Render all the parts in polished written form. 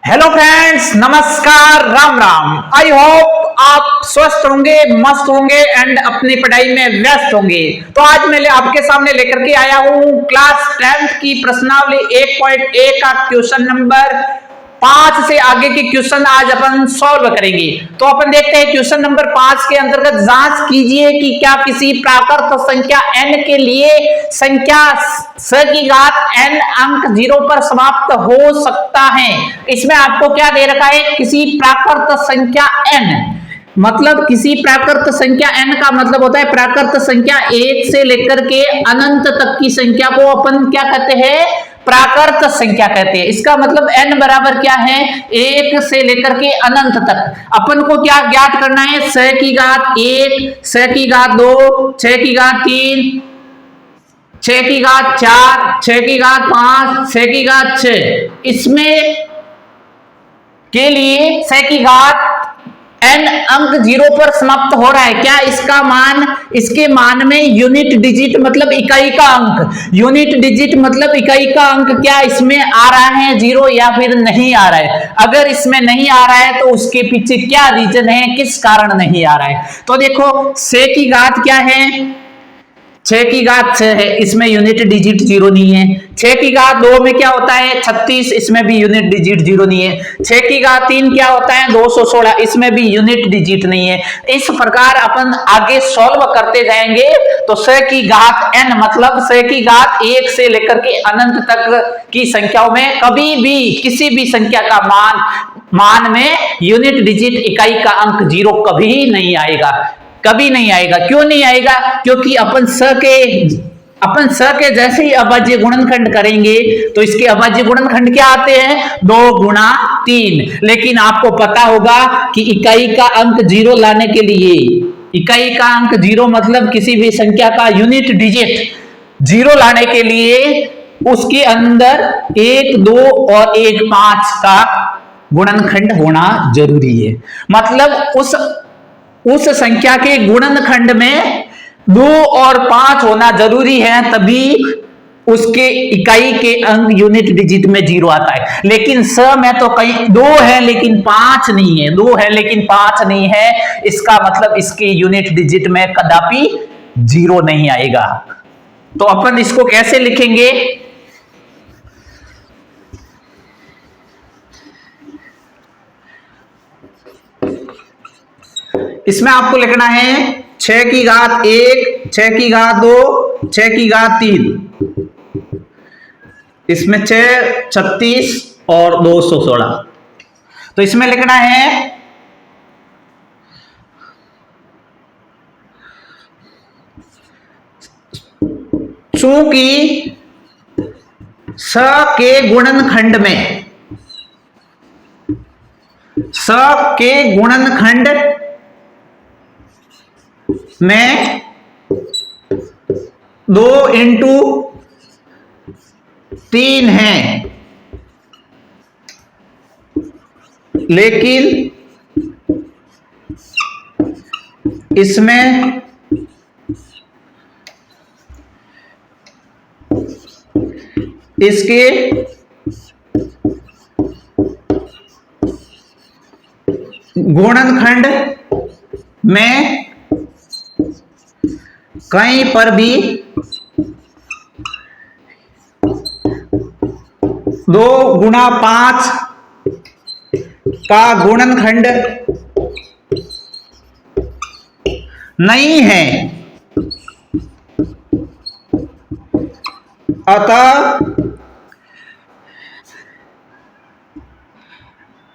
Hello friends, नमस्कार, Ram Ram. I hope आप स्वस्थ होंगे, मस्त होंगे एंड अपनी पढ़ाई में व्यस्त होंगे। तो आज मैं आपके सामने लेकर के आया हूं क्लास 10th की प्रश्नावली 1.1 का क्वेश्चन नंबर 5 से आगे के क्वेश्चन आज अपन सॉल्व करेंगे। तो अपन देखते हैं क्वेश्चन नंबर 5 के अंतर्गत जांच कीजिए कि क्या किसी प्राकृत संख्या n के लिए संख्या स की घात n अंक 0 पर समाप्त हो सकता है। इसमें आपको क्या दे रखा है, किसी प्राकृत संख्या n, मतलब किसी प्राकृत संख्या n का मतलब होता है प्राकृत संख्या 1 से लेकर के अनंत तक की संख्या को अपन क्या कहते हैं, प्राकृत संख्या कहते हैं। इसका मतलब n बराबर क्या है, 1 से लेकर के अनंत तक। अपन को क्या ज्ञात करना है, 6 की घात 1, 6 की घात 2, 6 की घात 3, 6 की घात 4, 6 की घात 5, 6 की घात 6। इसमें के लिए 6 की घात n अंक 0 पर समाप्त हो रहा है। क्या इसका मान, इसके मान में यूनिट डिजिट मतलब इकाई का अंक, यूनिट डिजिट मतलब इकाई का अंक क्या इसमें आ रहा है 0 या फिर नहीं आ रहा है। अगर इसमें नहीं आ रहा है तो उसके पीछे क्या रीजन है, किस कारण नहीं आ रहा है। तो देखो 6 की घात क्या है, 6 की घात 6 है, इसमें यूनिट डिजिट 0 नहीं है। 6 की घात 2 में क्या होता है, 36, इसमें भी यूनिट डिजिट 0 नहीं है। 6 की घात 3 क्या होता है, 216, इसमें भी यूनिट डिजिट नहीं है। इस प्रकार अपन आगे सॉल्व करते जाएंगे तो 6 की घात n मतलब 6 की घात 1 से लेकर के अनंत तक की संख्याओं में कभी भी किसी भी संख्या का मान में यूनिट डिजिट इकाई का अंक 0 कभी नहीं आएगा, कभी नहीं आएगा। क्यों नहीं आएगा, क्योंकि अपन स के जैसे ही अभाज्य गुणनखंड करेंगे तो इसके अभाज्य गुणनखंड क्या आते हैं, 2 गुणा 3। लेकिन आपको पता होगा कि इकाई का अंक 0 लाने के लिए, इकाई का अंक 0 मतलब किसी भी संख्या का यूनिट डिजिट 0 लाने के लिए उसके अंदर 1, 2 और 1, 5 का गुणनखंड होना जरूरी है। मतलब उस संख्या के गुणनखंड में 2 और 5 होना जरूरी है, तभी उसके इकाई के अंक यूनिट डिजिट में 0 आता है। लेकिन स में तो कहीं 2 है लेकिन 5 नहीं है, 2 है लेकिन 5 नहीं है, इसका मतलब इसके यूनिट डिजिट में कदापि 0 नहीं आएगा। तो अपन इसको कैसे लिखेंगे, इसमें आपको लिखना है 6 की घात 1, 6 की घात 2, 6 की घात 3, इसमें 6, 36 और 216। तो इसमें लिखना है चूंकि स के गुणनखंड में, स के गुणनखंड में 2 इंटू 3 है, लेकिन इसमें इसके गुणनखंड में कहीं पर भी 2 गुणा 5 का गुणनखंड नहीं है। अतः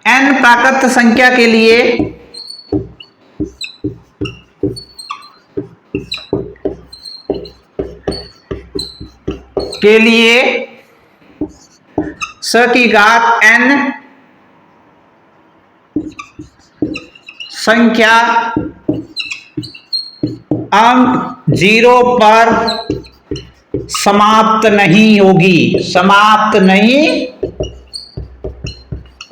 n प्राकृत संख्या के लिए स की घात n संख्या अंक 0 पर समाप्त नहीं होगी, समाप्त नहीं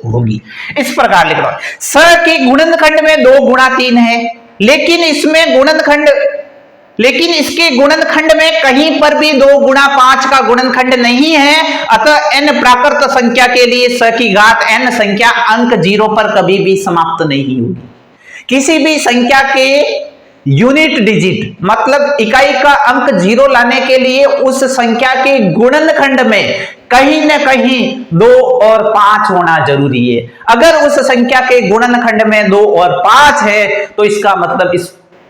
होगी। इस प्रकार लिख लो, स के गुणनखंड में 2 गुणा 3 है, लेकिन इसमें गुणनखंड लेकिन इसके गुणनखंड में कहीं पर भी 2 गुणा 5 का गुणनखंड नहीं है, अतः n प्राकृत संख्या के लिए स की घात n संख्या अंक 0 पर कभी भी समाप्त नहीं होगी। किसी भी संख्या के यूनिट डिजिट मतलब इकाई का अंक 0 लाने के लिए उस संख्या के गुणनखंड में कहीं न कहीं 2 और 5 होना जरूरी है। अगर उस संख्या के गुणनखंड में 2 और 5 है तो इसका मतलब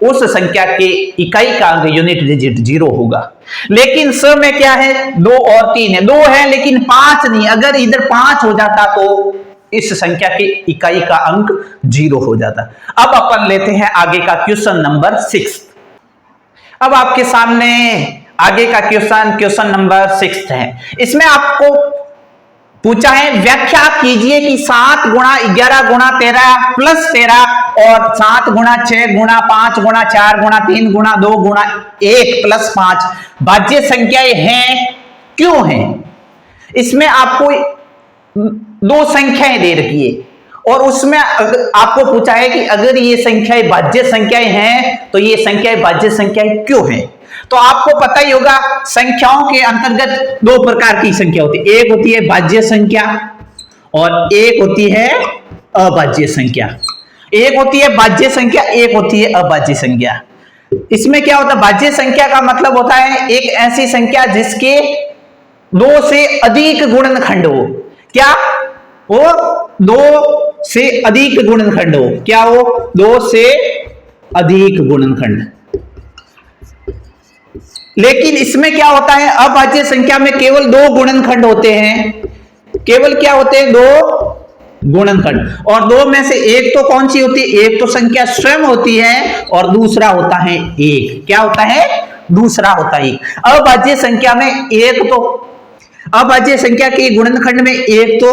उस संख्या के इकाई का अंक यूनिट डिजिट 0 होगा। लेकिन स में क्या है, 2 और 3 है, 2 है लेकिन 5 नहीं। अगर इधर 5 हो जाता तो इस संख्या की इकाई का अंक 0 हो जाता। अब अपन लेते हैं आगे का क्वेश्चन नंबर 6। अब आपके सामने आगे का क्वेश्चन नंबर 6 है। इसमें आपको पूछा है व्याख्या कीजिए कि 7 गुणा 11 गुणा 13 प्लस 13 और 7 गुणा 6 गुणा 5 गुणा 4 गुणा 3 गुणा 2 गुणा 1 प्लस 5 भाज्य संख्याएं हैं, क्यों हैं? इसमें आपको 2 संख्याएं दे रखी है और उसमें आपको पूछा है कि अगर ये संख्याएं भाज्य संख्याएं हैं तो ये संख्याएं भाज्य संख्याएं क्यों हैं? तो आपको पता ही होगा संख्याओं के अंतर्गत 2 प्रकार की संख्या होती है, एक होती है भाज्य संख्या और एक होती है अभाज्य संख्या। एक होती है भाज्य संख्या, एक होती है अभाज्य संख्या। इसमें क्या होता है, भाज्य संख्या का मतलब होता है एक ऐसी संख्या जिसके 2 से अधिक गुणनखंड हो। क्या हो? 2 से अधिक गुणनखंड हो। क्या हो? 2 से अधिक गुणनखंड। लेकिन इसमें क्या होता है, अभाज्य संख्या में केवल 2 गुणनखंड होते हैं। केवल क्या होते हैं? 2 गुणनखंड। और 2 में से एक तो कौन सी होती है? एक तो संख्या स्वयं होती है और दूसरा होता है 1। क्या होता है? दूसरा होता है 1। अभाज्य संख्या में एक तो अभाज्य संख्या के गुणनखंड में एक तो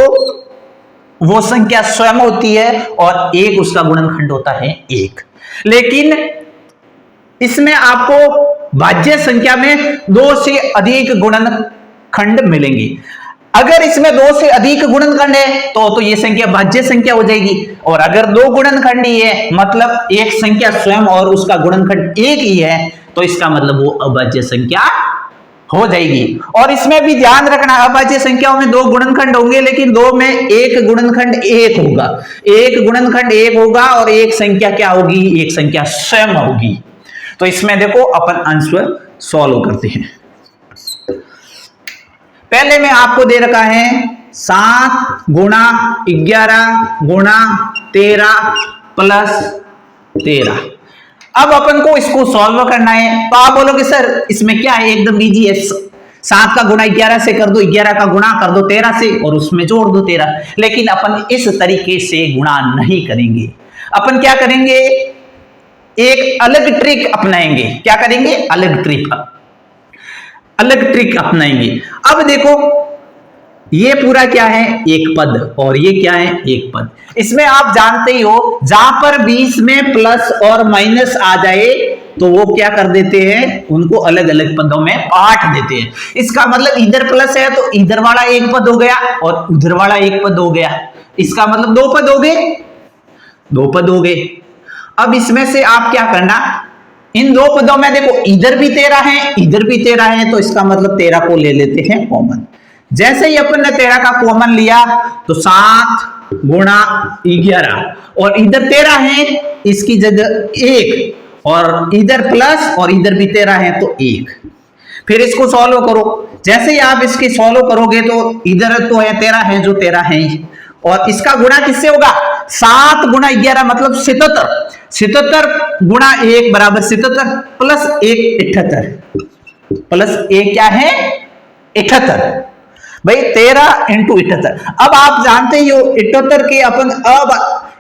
वो संख्या स्वयं होती है और एक उसका गुणनखंड होता है 1। लेकिन इसमें आपको भाज्य संख्या में 2 से अधिक गुणनखंड मिलेंगे। अगर इसमें 2 से अधिक गुणनखंड है तो ये संख्या भाज्य संख्या हो जाएगी। और अगर 2 गुणनखंड ही है मतलब एक संख्या स्वयं और उसका गुणनखंड 1 ही है तो इसका मतलब वो अभाज्य संख्या हो जाएगी। और इसमें भी ध्यान रखना, अभाज्य संख्याओं में 2 गुणनखंड होंगे लेकिन 2 में एक गुणनखंड 1 होगा। एक गुणनखंड 1 होगा और एक संख्या क्या होगी? एक संख्या स्वयं होगी। तो इसमें देखो अपन आंसर सॉल्व करते हैं। पहले में आपको दे रखा है 7 गुणा 11 गुणा 13 प्लस 13। अब अपन को इसको सॉल्व करना है। तो आप बोलोगे सर इसमें क्या है, एकदम इजी है। 7 का गुणा 11 से कर दो, 11 का गुणा कर दो 13 से और उसमें जोड़ दो 13। लेकिन अपन इस तरीके से गुणा नहीं करेंगे। अपन क्या करेंगे, एक अलग ट्रिक अपनाएंगे। क्या करेंगे? अलग ट्रिक अपनाएंगे। अब देखो ये पूरा क्या है? एक पद और ये क्या है? एक पद। इसमें आप जानते ही हो जहां पर 20 में प्लस और माइनस आ जाए तो वो क्या कर देते हैं, उनको अलग अलग पदों में बांट देते हैं। इसका मतलब इधर प्लस है तो इधर वाला एक पद हो गया और उधर वाला एक पद हो गया। इसका मतलब 2 पद हो गए, 2 पद हो गए। अब इसमें से आप क्या करना, इन 2 पदों में देखो इधर भी 13 है इधर भी 13 है तो इसका मतलब 13 को ले लेते हैं कॉमन। जैसे ही अपन ने 13 का कॉमन लिया तो 7 गुणा 11 और इधर 13 है इसकी जगह 1 और इधर प्लस और इधर भी 13 है तो 1। फिर इसको सॉल्व करो। जैसे ही आप इसकी सॉल्व करोगे तो इधर तो है 13 है जो 13 है और इसका गुणा किससे होगा? 7 गुणा 11 मतलब 77। 77 गुणा 1 बराबर 77 प्लस 1 78 प्लस 1 क्या है? 78। भाई 13 इंटू 78। अब आप जानते ही हो 78 के अपन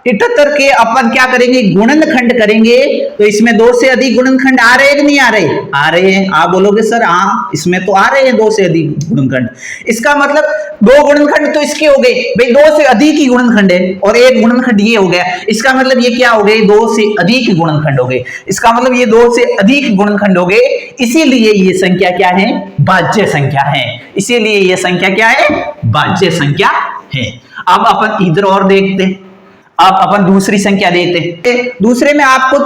78 के अपन क्या करेंगे? गुणनखंड करेंगे। तो इसमें 2 से अधिक गुणनखंड आ रहे हैं कि नहीं आ रहे? आ रहे हैं। आप बोलोगे सर हाँ इसमें तो आ रहे हैं 2 से अधिक गुणनखंड। इसका मतलब 2 गुणनखंड तो इसके हो गए, भाई 2 से अधिक ही गुणनखंड है और एक गुणनखंड ये हो गया। इसका मतलब ये क्या हो गए? 2 से अधिक गुणनखंड हो गए। इसका मतलब ये 2 से अधिक गुणनखंड हो गए, इसीलिए ये संख्या क्या है? भाज्य संख्या है। इसीलिए ये संख्या क्या है? भाज्य संख्या है। अब अपन इधर और देखते हैं। अब अपन दूसरी संख्या देखते हैं। दूसरे में आपको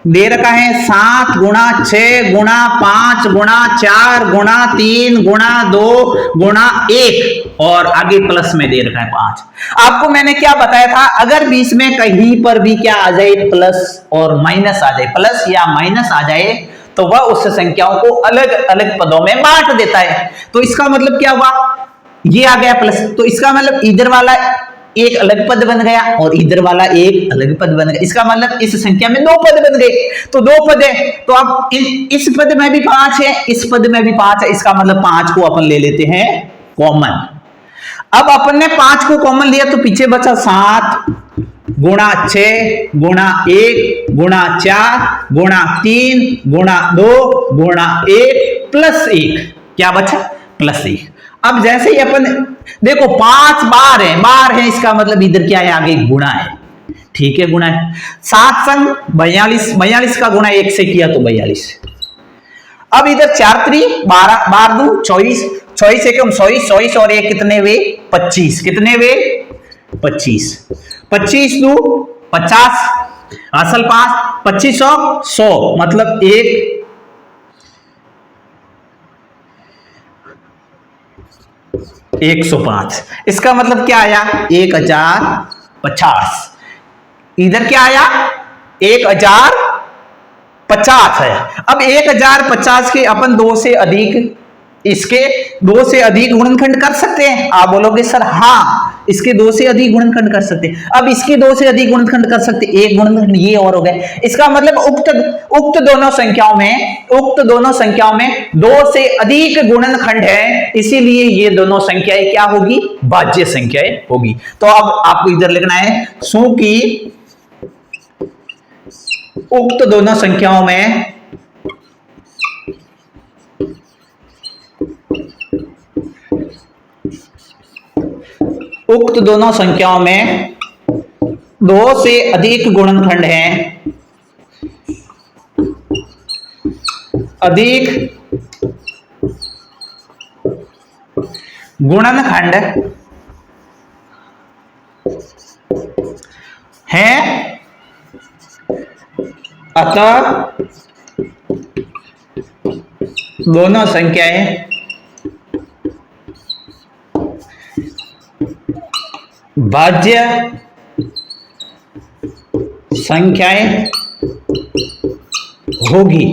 दे रखा है 7 गुणा 6 गुणा 5 गुणा 4 गुणा 3 गुणा 2 गुणा 1 और आगे प्लस में दे रखा है 5। आपको मैंने क्या बताया था, अगर बीच में कहीं पर भी क्या आ जाए प्लस और माइनस आ जाए, प्लस या माइनस आ जाए तो वह उस संख्याओं को अलग अलग पदों में बांट देता है। तो इसका मतलब क्या हुआ, ये आ गया प्लस, तो इसका मतलब इधर वाला एक अलग पद बन गया और इधर वाला एक अलग पद बन गया। इसका मतलब इस संख्या में 2 पद बन गए, तो 2 पद है तो अब इस पद में भी 5 है, इस पद में भी 5 है, इसका मतलब 5 को अपन ले लेते हैं कॉमन। अब अपन ने 5 को कॉमन लिया तो पीछे बचा 7 गुणा 6 गुणा 1 गुणा 4 गुणा 3 गुणा 2 गुणा 1 प्लस 1, क्या बचा प्लस 1। अब जैसे ही अपन देखो 5 बार है, इसका मतलब इधर क्या है, आगे गुणा है, ठीक है गुणा है। 7 संग 42 का गुणा 1 से किया तो 42। अब इधर 4 3 12 12 2 24 24 एकम 24 और ये कितने वे 25, कितने वे 25 25 2 50 असल 5 25 100 मतलब 105। इसका मतलब क्या आया 1050। इधर क्या आया 1050 है। अब 1050 के अपन 2 से अधिक, इसके 2 से अधिक गुणनखंड कर सकते हैं। आप बोलोगे सर हाँ इसके 2 से अधिक गुणनखंड कर सकते हैं। अब इसके 2 से अधिक गुणनखंड कर सकते, एक गुणनखंड ये और हो गए। इसका मतलब उक्त दोनों संख्याओं में 2 से अधिक गुणनखंड है, इसीलिए ये दोनों संख्याएं क्या होगी, भाज्य संख्याएं होगी। तो अब आपको इधर लिखना है क्योंकि उक्त दोनों संख्याओं में उक्त दोनों संख्याओं में 2 से अधिक गुणनखंड हैं, अधिक गुणनखंड हैं, अतः दोनों संख्याएं भाज्य संख्याएं होगी।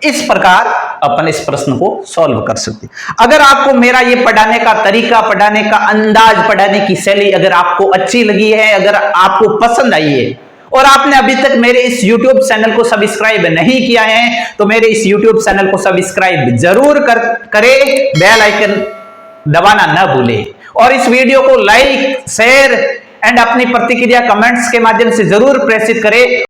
इस प्रकार अपन इस प्रश्न को सॉल्व कर सकते हैं। अगर आपको मेरा ये पढ़ाने का तरीका, पढ़ाने का अंदाज, पढ़ाने की शैली अगर आपको अच्छी लगी है, अगर आपको पसंद आई है और आपने अभी तक मेरे इस YouTube चैनल को सब्सक्राइब नहीं किया है तो मेरे इस YouTube चैनल को सब्सक्राइब जरूर करें, बेल आइकन दबाना ना भूलें और इस वीडियो को लाइक शेयर एंड अपनी प्रतिक्रिया कमेंट्स के माध्यम से जरूर प्रेषित करें।